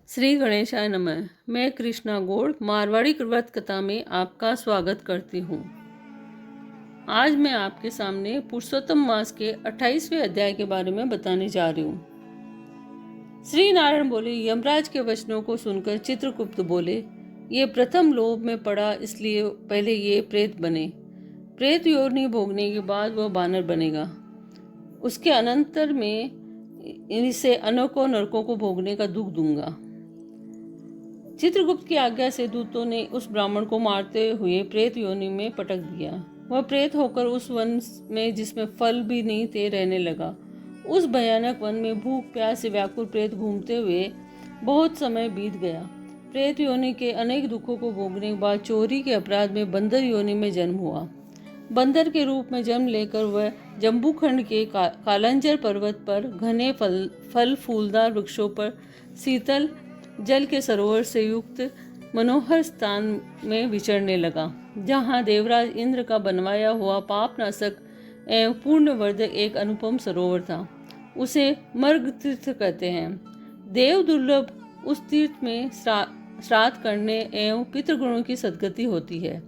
श्री गणेशाय नमः। मैं कृष्णा गौड़ मारवाड़ी व्रत कथा में आपका स्वागत करती हूँ। आज मैं आपके सामने पुरुषोत्तम मास के 28वें अध्याय के बारे में बताने जा रही हूँ। श्री नारायण बोले, यमराज के वचनों को सुनकर चित्रगुप्त बोले, ये प्रथम लोभ में पड़ा, इसलिए पहले ये प्रेत बने। प्रेत योनि भोगने के बाद वह बानर बनेगा। उसके अनंतर में इसे अनेकों नरकों को भोगने का दुख दूंगा। चित्रगुप्त की आज्ञा से दूतों ने उस ब्राह्मण को मारते हुए प्रेत योनि में पटक दिया। वह प्रेत होकर उस वन में, जिसमें फल भी नहीं थे, रहने लगा। उस भयानक वन में भूख प्यास से व्याकुल प्रेत घूमते हुए बहुत समय बीत गया। प्रेत योनि के अनेक दुखों को भोगने के बाद चोरी के अपराध में बंदर योनि में जन्म हुआ। बंदर के रूप में जन्म लेकर वह जम्बूखंड के कालंजर पर्वत पर घने फल फूलदार वृक्षों पर शीतल जल के सरोवर से युक्त मनोहर स्थान में विचरने लगा, जहाँ देवराज इंद्र का बनवाया हुआ पापनाशक एवं पूर्णवर्धक एक अनुपम सरोवर था। उसे मर्ग तीर्थ कहते हैं। देव दुर्लभ उस तीर्थ में श्राद्ध करने एवं पितृगुणों की सद्गति होती है।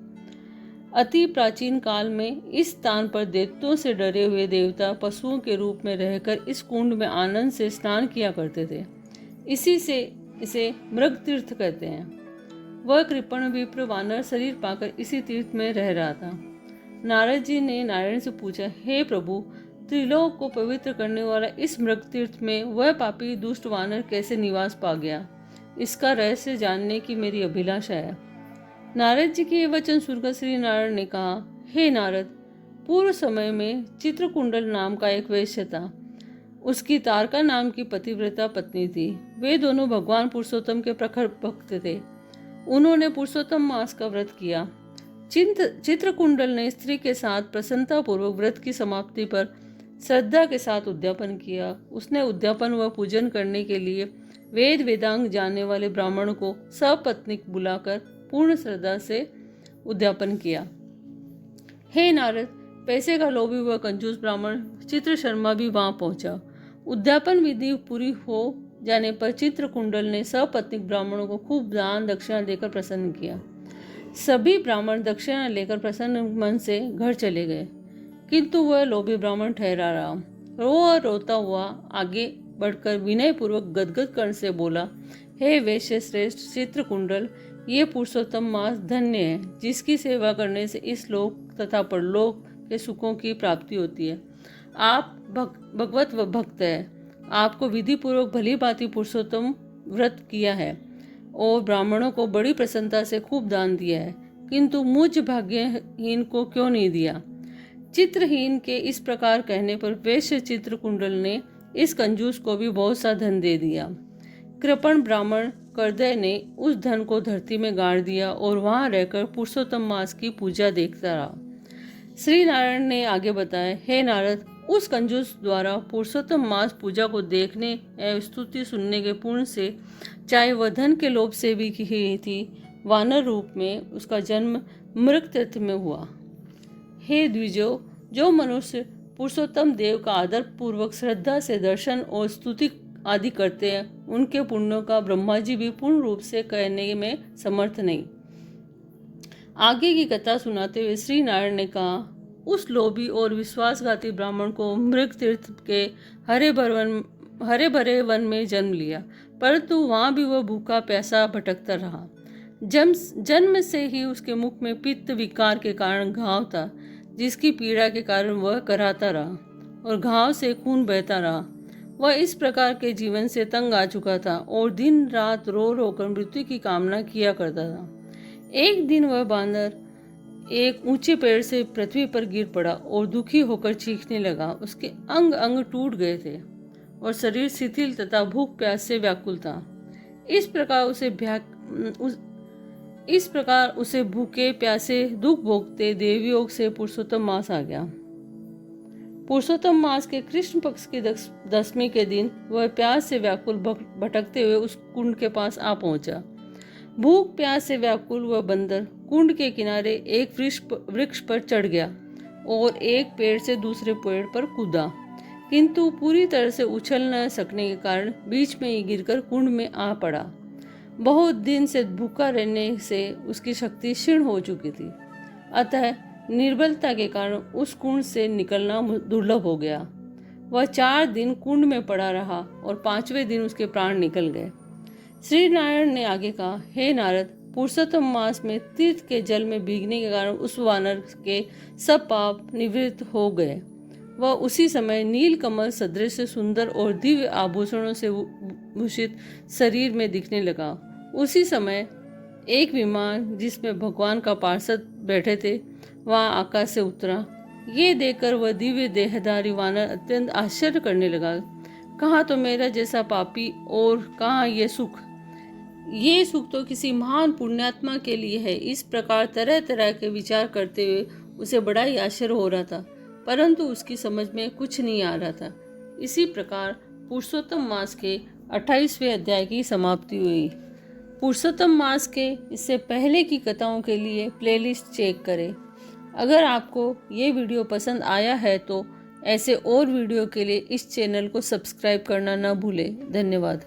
अति प्राचीन काल में इस स्थान पर दैत्यों से डरे हुए देवता पशुओं के रूप में रहकर इस कुंड में आनंद से स्नान किया करते थे। इसी से इसे मृग तीर्थ कहते हैं। वह कृपण विप्र वानर शरीर पाकर इसी तीर्थ में रह रहा था। नारद जी ने नारायण से पूछा, हे प्रभु, त्रिलोक को पवित्र करने वाला इस मृग तीर्थ में वह पापी दुष्ट वानर कैसे निवास पा गया? इसका रहस्य जानने की मेरी अभिलाषा है। नारद जी के ये वचन सुनकर श्री नारायण ने कहा, हे नारद, पूर्व समय में चित्रकुंडल नाम का एक वैश्य था। उसकी तारका नाम की पतिव्रता पत्नी थी। वे दोनों भगवान पुरुषोत्तम के प्रखर भक्त थे। उन्होंने पुरुषोत्तम मास का व्रत किया। चित्रकुंडल ने स्त्री के साथ प्रसन्नता पूर्वक व्रत की समाप्ति पर श्रद्धा के साथ उद्यापन किया। उसने उद्यापन व पूजन करने के लिए वेद वेदांग जानने वाले ब्राह्मण को सपत्नीक बुलाकर पूर्ण श्रद्धा से उद्यापन किया। हे नारद, पैसे का लोभी व कंजूस ब्राह्मण चित्र शर्मा भी वहां पहुंचा। उद्यापन विधि पूरी हो जाने पर चित्रकुंडल ने सपत्नीक ब्राह्मणों को खूब दान दक्षिणा देकर प्रसन्न किया। सभी ब्राह्मण दक्षिणा लेकर प्रसन्न मन से घर चले गए, किंतु वह लोभी ब्राह्मण ठहरा रहा। रोता हुआ आगे बढ़कर विनय पूर्वक गदगद कर्ण से बोला, हे वैश्य श्रेष्ठ चित्रकुंडल, ये पुरुषोत्तम मास धन्य है, जिसकी सेवा करने से इस लोक तथा परलोक के सुखों की प्राप्ति होती है। आप भगवत व भक्त है। आपको विधि पूर्वक भली भांति पुरुषोत्तम व्रत किया है और ब्राह्मणों को बड़ी प्रसन्नता से खूब दान दिया है, किंतु मुझ भाग्यहीन को क्यों नहीं दिया? चित्रहीन के इस प्रकार कहने पर वैश्य चित्रकुंडल ने इस कंजूस को भी बहुत सा धन दे दिया। कृपण ब्राह्मण करदय ने उस धन को धरती में गाड़ दिया और वहां रहकर पुरुषोत्तम मास की पूजा देखता रहा। श्री नारायण ने आगे बताया, हे नारद, उस कंजूस द्वारा पुरुषोत्तम मास पूजा को देखने एवं स्तुति सुनने के पुण्य से, चाहे वह धन के लोभ से भी की थी, वानर रूप में उसका जन्म मृग तीर्थ में हुआ। हे द्विजो, जो मनुष्य पुरुषोत्तम देव का आदर पूर्वक श्रद्धा से दर्शन और स्तुति आदि करते हैं, उनके पुण्यों का ब्रह्मा जी भी पूर्ण रूप से कहने में समर्थ नहीं। आगे की कथा सुनाते हुए श्री नारायण ने कहा, उस लोभी और विश्वासघाती ब्राह्मण को मृग तीर्थ के हरे भरे वन में जन्म लिया, परंतु वहां भी वह भूखा प्यासा भटकता रहा। जन्म से ही उसके मुख में पित्त विकार के कारण घाव था, जिसकी पीड़ा के कारण वह कराहता रहा और घाव से खून बहता रहा। वह इस प्रकार के जीवन से तंग आ चुका था और दिन रात रो रो कर मृत्यु की कामना किया करता था। एक दिन वह बांदर एक ऊंचे पेड़ से पृथ्वी पर गिर पड़ा और दुखी होकर चीखने लगा। उसके अंग अंग टूट गए थे और शरीर शिथिल तथा भूख प्यास से व्याकुल था। इस प्रकार उसे भूखे प्यासे दुख भोगते देवयोग से पुरुषोत्तम मास आ गया। पुरुषोत्तम मास के कृष्ण पक्ष की दशमी के दिन वह प्यास से व्याकुल भटकते हुए उस कुंड के पास आ पहुंचा। भूख प्यास से व्याकुल वह बंदर कुंड के किनारे एक वृक्ष पर चढ़ गया और एक पेड़ से दूसरे पेड़ पर कूदा, किंतु पूरी तरह से उछल न सकने के कारण बीच में ही गिरकर कुंड में आ पड़ा। बहुत दिन से भूखा रहने से उसकी शक्ति क्षीण हो चुकी थी, अतः निर्बलता के कारण उस कुंड से निकलना दुर्लभ हो गया। वह 4 दिन कुंड में पड़ा रहा और 5वें दिन उसके प्राण निकल गए। श्री नारायण ने आगे कहा, हे नारद, पुरुषोत्तम मास में तीर्थ के जल में भीगने के कारण उस वानर के सब पाप निवृत्त हो गए। वह उसी समय नील कमल सदृश सुंदर और दिव्य आभूषणों से भूषित शरीर में दिखने लगा। उसी समय एक विमान जिसमें भगवान का पार्षद बैठे थे वहां आकाश से उतरा। ये देखकर वह दिव्य देहधारी वानर अत्यंत आश्चर्य करने लगा। कहाँ तो मेरा जैसा पापी और कहाँ ये सुख तो किसी महान पुण्यात्मा के लिए है। इस प्रकार तरह तरह के विचार करते हुए उसे बड़ा ही आश्चर्य हो रहा था, परंतु उसकी समझ में कुछ नहीं आ रहा था। इसी प्रकार पुरुषोत्तम मास के 28वें अध्याय की समाप्ति हुई। पुरुषोत्तम मास के इससे पहले की कथाओं के लिए प्लेलिस्ट चेक करें। अगर आपको ये वीडियो पसंद आया है तो ऐसे और वीडियो के लिए इस चैनल को सब्सक्राइब करना न भूलें। धन्यवाद।